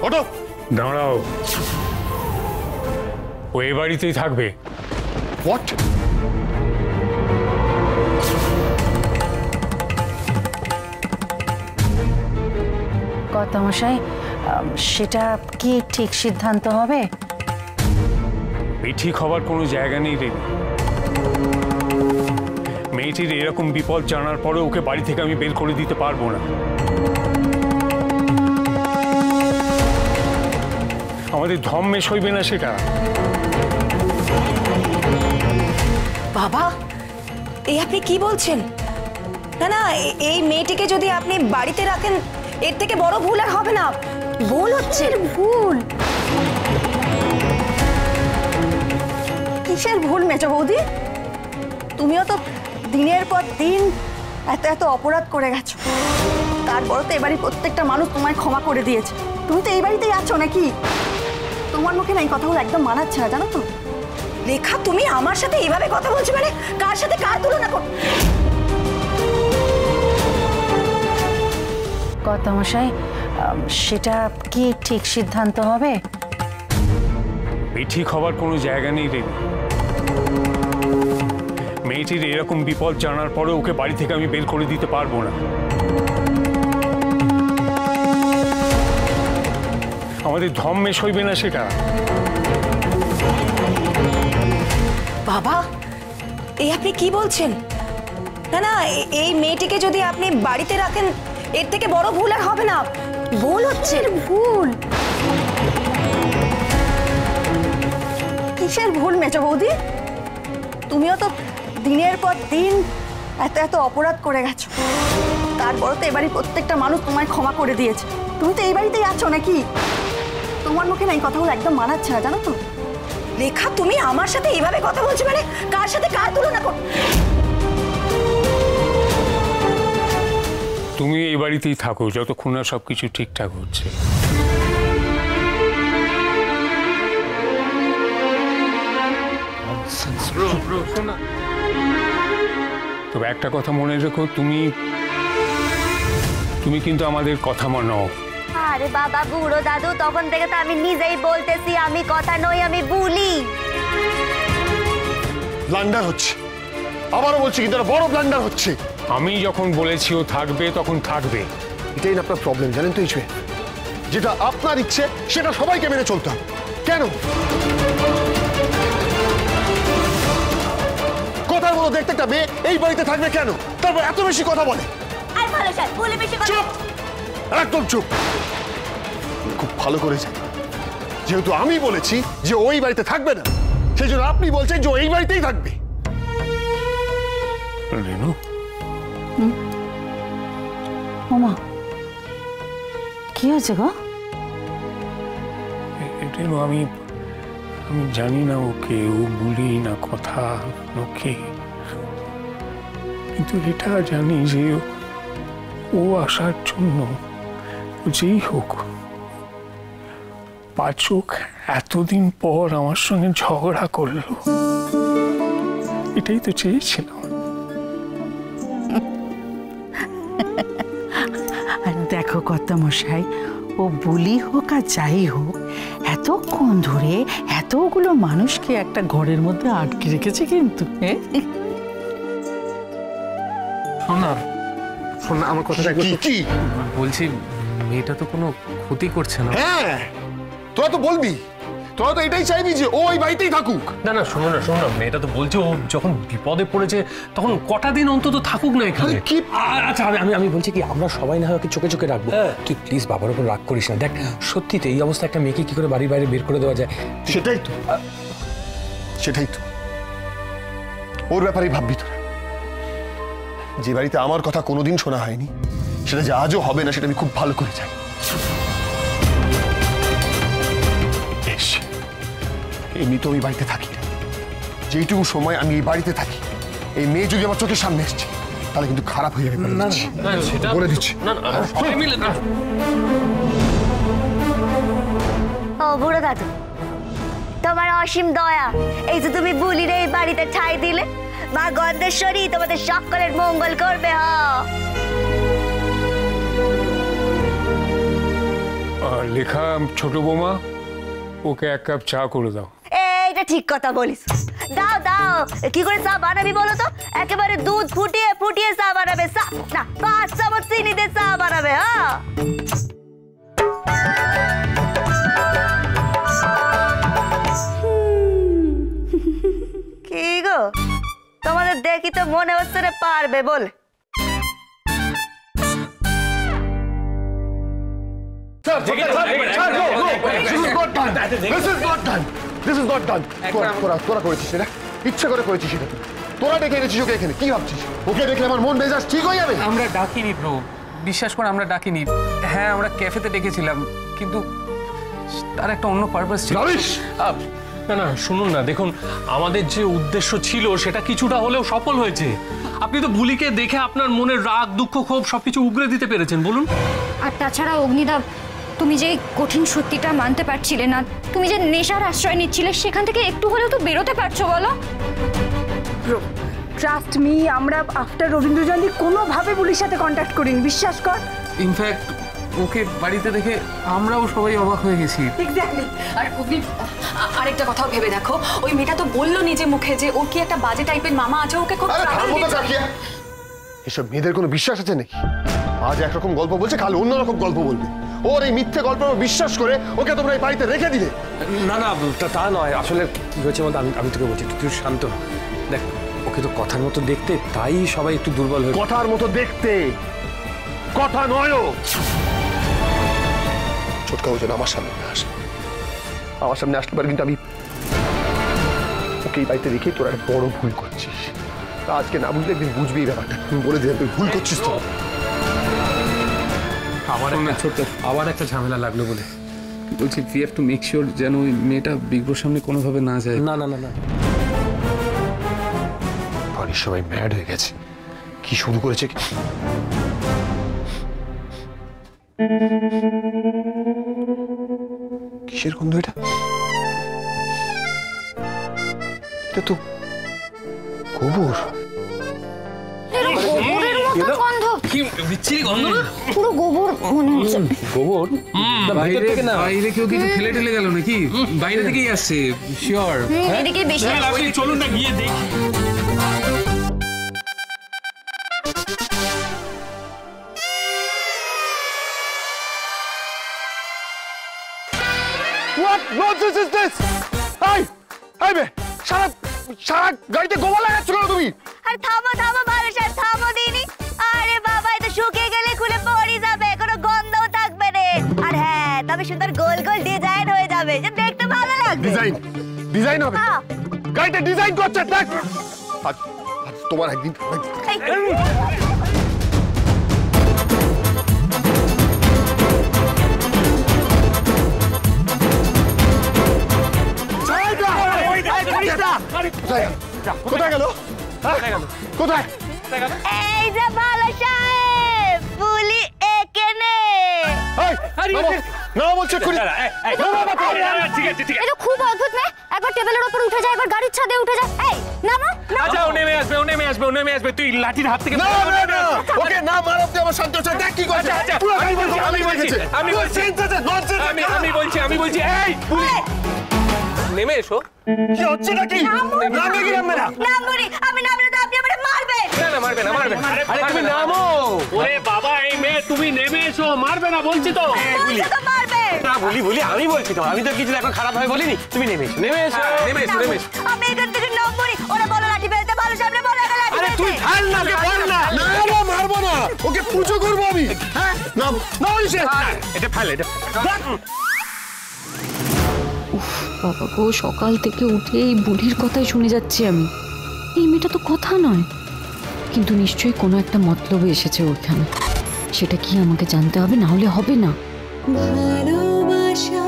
ওঠো। দাঁড়াও, ও এ বাড়িতেই থাকবে। হোয়াট? কর্তামশাই, সেটা কি ঠিক সিদ্ধান্ত হবে? এই ঠিক হবার কোনো জায়গা নেই দেবী। মেয়েটির এরকম বিপদ জানার পরে ওকে বাড়ি থেকে আমি বের করে দিতে পারবো না। আমাদের ধম্মে সইবে না সেটা। বাবা, এই আপনি কি বলছেন? না না, এই মেয়েটিকে যদি আপনি বাড়িতে রাখেন এর থেকে বড় ভুল আর হবে না। ভুল হচ্ছে। ভুল? কিসের ভুল মেজো বৌদি? তুমিও তো দিনের পর দিন এত এত অপরাধ করে গেছো, তারপরও তো এবারই প্রত্যেকটা মানুষ তোমায় ক্ষমা করে দিয়েছে। তুমি তো এই বাড়িতেই আছো নাকি? তোমার মুখে না এই কথাগুলো একদম মানাচ্ছে না, জানো তো? রেখা, তুমি আমার সাথে এইভাবে কথা বলছো মানে? কার সাথে কার তুলনা কর? কর্তামশাই, সেটা কি ঠিক সিদ্ধান্ত হবে? এই ঠিক হবার কোনো জায়গা নেই দেবী। মেয়েটির এরকম বিপদ জানার পরে ওকে বাড়ি থেকে আমি বের করে দিতে পারবো না। আমাদের ধম্মে সইবে না সেটা। বাবা, এই আপনি কি বলছেন? না না, এই মেয়েটিকে যদি আপনি বাড়িতে রাখেন এর থেকে বড় ভুল আর হবে না। ভুল হচ্ছে। ভুল? কিসের ভুল মেজো বৌদি? তুমিও তো দিনের পর দিন এত এত অপরাধ করে গেছো, তারপরও তো এবারই প্রত্যেকটা মানুষ তোমায় ক্ষমা করে দিয়েছে। তুমি তো এই বাড়িতেই আছো নাকি? তোমার মুখে না এই কথাগুলো একদম মানাচ্ছে না, জানো তো? রেখা, তুমি আমার সাথে এইভাবে কথা বলছো মানে? কার সাথে কার তুলনা কর? তুমি এই বাড়িতেই থাকো যতক্ষণ না সবকিছু ঠিকঠাক হচ্ছে। তবে একটা কথা মনে রেখো, তুমি কিন্তু আমাদের কথা মানো। আরে বাবা বুড়ো দাদু, তখন থেকে তো আমি নিজেই বলতেছি আমি কথা নই, আমি ভুলি। ব্লান্ডার হচ্ছে, আবারও বলছি কিন্তু বড় ব্লান্ডার হচ্ছে। আমি যখন বলেছি ও থাকবে তখন থাকবে। এটাই না আপনার প্রবলেম, জানেন তো? ইচ্ছে যেটা আপনার ইচ্ছে সেটা সবাইকে মেনে চলতে হবে। কেন কথার মতো দেখতে একটা মেয়ে এই বাড়িতে থাকবে কেন? তারপর এত বেশি কথা বলে। আর ভালো স্যার, বলে বেশি কথা। চুপ, একদম চুপ। খুব ভালো করে জানি, যেহেতু আমি বলেছি যে ওই বাড়িতে থাকবে না, সেই জন্য আপনি বলছেন যে এই বাড়িতেই থাকবে। রেনু, ওমা, কি হয়েছে গো? রেনু, আমি জানি না ওকে, ও বলি না কথা ওকে, কিন্তু এটা জানি যে ও আসার জন্য যেই হোক পাচক এতদিন পর আমার সঙ্গে ঝগড়া করলো। এটাই তো চেয়েছিলাম। আর দেখো কর্তামশাই, ও বুলি হোক আর যাই হোক, এতক্ষণ ধরে এতগুলো মানুষকে একটা ঘরের মধ্যে আটকে রেখেছে কিন্তু। শোন না, আমার কথাটা কি বলছি, মেয়েটা তো কোনো ক্ষতি করছে না। হ্যাঁ, তোরা তো বলবি, তোরা তো এটাই চাইবি যে ও ওই বাড়িতেই থাকুক। না না, শোনো না, মেয়েটা তো বলছে ও যখন বিপদে পড়েছে তখন কটা দিন অন্তত থাকুক না এখানে। কি? আচ্ছা, আমি বলছি কি, আমরা সবাই না হয় ওকে চোখে চোখে রাখবো। তুই প্লিজ বাবার উপর রাগ করিস না। দেখ, সত্যিতে এই অবস্থা একটা মেয়েকে কি করে বাড়ির বাইরে বের করে দেওয়া যায়? সেটাই তো ওর ব্যাপারেই ভাববি তোরা। যে বাড়িতে আমার কথা কোনোদিন শোনা হয়নি, সেটা যে আজও হবে না সেটা আমি খুব ভালো করে জানি। বেশ, এমনি তো আমি বাড়িতে থাকি না। যেইটুকু সময় আমি এই বাড়িতে থাকি, এই মেয়ে যদি আমার চোখের সামনে এসছে তাহলে কিন্তু খারাপ হয়ে যাবে। বলে দিচ্ছি। ও বুড়ো দাদু, তোমার অসীম দয়া, এই যে তুমি বুলির এই বাড়িতে ঠাঁই দিলে, মা গন্ধেশ্বরী তোমাদের সকলের মঙ্গল করবে। লেখা ছোট বৌমা, ওকে এক কাপ চা করে দাও। এইটা ঠিক কথা বলিস। দাও দাও, কি করে চা বানাবি বলো তো? একেবারে দুধ ফুটিয়ে ফুটিয়ে চা বানাবে, চা না 5 চামচ চিনি দিয়ে চা বানাবে। হ্যাঁ কি গো, তোমাদের দেখি তো মনে হচ্ছে না পারবে বলে। তোরা করেছিস এটা, ইচ্ছা করে করেছিস এটা। তোরা ডেকে এনেছিস ওকে এখানে, কি ভাবছিস? ওকে দেখলে আমার মন মেজাজ ঠিক হয়ে যাবে? আমরা ডাকিনি ব্রো, বিশ্বাস করে আমরা ডাকিনি। হ্যাঁ আমরা ক্যাফেতে ডেকেছিলাম, কিন্তু তার একটা অন্য পারপাস ছিল। না না শুনুন না, দেখুন আমাদের যে উদ্দেশ্য ছিল সেটা কিছুটা হলেও সফল হয়েছে। আপনি তো বুলিকে দেখে আপনার মনের রাগ দুঃখ ক্ষোভ সবকিছু উগরে দিতে পেরেছেন, বলুন। আর তাছাড়া অগ্নিদা, তুমি যে কঠিন সত্যিটা মানতে পারছিলে না, তুমি যে নেশার আশ্রয় নিচ্ছিলে, সেখান থেকে একটু হলেও তো বেরোতে পারছো বলো? ট্রাস্ট মি, আমরা আফটার রবীন্দ্র জয়ন্তী কোনোভাবে পুলিশের সাথে কন্ট্যাক্ট করিনি, বিশ্বাস কর। ইনফ্যাক্ট ওকে বাড়িতে দেখে আমরাও সবাই অবাক হয়ে গেছি। এক্স্যাক্টলি। আর অগ্নি, আরেকটা কথাও ভেবে দেখো, ওই মেয়েটা তো বললো নিজে মুখে যে ওর কি একটা বাজে টাইপের মামা আছে, ওকে খুব trouble দিচ্ছে। এসব মেয়েদের কোনো বিশ্বাস আছে নাকি? আজ একরকম গল্প বলছে, কাল অন্যরকম গল্প বলবে। ওর এই মিথ্যে গল্প বিশ্বাস করে ওকে তোমরা এই বাড়িতে রেখে দিলে। না না তা নয়, আসলে কি হয়েছে বলতে আমি তোকে বলছি, তুই শান্ত হ। দেখ ওকে তো কথার মতো দেখতে, তাই সবাই একটু দুর্বল হয়ে। কথার মতো দেখতে, কথা নয়। ছোটকা ওজন আমার সামনে আসে, আমার সামনে আসতে পারে, কিন্তু আমি ওকে এই বাড়িতে রেখে তোরা একটা বড় ভুল করছিস। আজকে না বুঝলে একদিন বুঝবি এই ব্যাপারটা। তুমি বলে দিলে তুই ভুল করছিস তো। আবার একটা ঝামেলা লাগলো বলে বলছি, we have to make sure যেন ওই মেয়েটা বিগ ব্রোর সামনে কোনোভাবে না যায়। না না না না, বাড়ির সবাই ম্যাড হয়ে গেছে। কি শুরু করেছে? কিসের গন্ধ এটা? এটা তো গোবর। গোবরের মতো গন্ধ, কি বিচ্ছিরি গন্ধ না? পুরো গোবর মনে হচ্ছে। গোবর? বাইরে কেউ কিছু ফেলে ঠেলে গেল নাকি? বাইরে থেকেই আসছে শিওর। এদিকে বেশি চলুন না গিয়ে দেখি। What nonsense is this? এই এই বে, সারা সারা গাড়িতে গোবর লাগাচ্ছ কেন তুমি? আরে থামো থামো বালুসার, থামো দিনি। আরে বাবা, এটা শুকিয়ে গেলে খুলে পড়ে যাবে, কোনো গন্ধও থাকবে না। আর হ্যাঁ, তবে সুন্দর গোল গোল ডিজাইন হয়ে যাবে, যে দেখতে ভালো লাগবে। ডিজাইন হবে? হ্যাঁ। গাড়িতে ডিজাইন করছে, দেখ। আজ তোমার একদিন কোথায় গেল? কোথায়? এই যে ভালো সাহেব, বুলি এখানে। না বলছে এটা খুব অদ্ভুত মেয়ে, একবার টেবিলের উপর উঠে যায়, একবার গাড়ির ছাদে উঠে যায়। এই নামো। আচ্ছা ও নেমে আসবে, ও নেমে আসবে, ও নেমে আসবে। তুই লাঠির হাত থেকে ওকে না মারো, তুই আমার শান্ত হচ্ছে। দেখ কি করছে। পুরো গাড়ি বলছে আমি বলছি এই নেমে এসো। কি হচ্ছে নাকি? নামবে কি নামবে না? নামবনি, আমি নামলে তো আপনি আমাকে মারবেন। না না মারবে না, মারবে না। আরে তুমি নামো। ওরে বাবা, এই মেয়ে তুমি নেমে এসো, মারবে না বলছি তো। বলছে তো মারবে। না বলি আমি বলছি তো, আমি তো কিছু এখন খারাপ হয় বলিনি। তুমি নেমে এসো, নেমে এসো, নেমে এসো, নেমে এসো। আমি এখান থেকে নামবনি, ওরা বলো লাঠি ফেলতে, ভালো সামনে বলো লাঠি আরে তুই ফেলতে। ঢাল না, ওকে বল না। না না মারবো না, ওকে পুজো করবো আমি। হ্যাঁ না না বলিস। এটা ফেল, এটা বাবা গো, সকাল থেকে উঠে এই বুড়ির কথাই শুনে যাচ্ছি আমি। এই মেয়েটা তো কথা নয়, কিন্তু নিশ্চয়ই কোনো একটা মতলবে এসেছে ওখানে। সেটা কি আমাকে জানতে হবে, না হলে হবে না। ভালোবাসার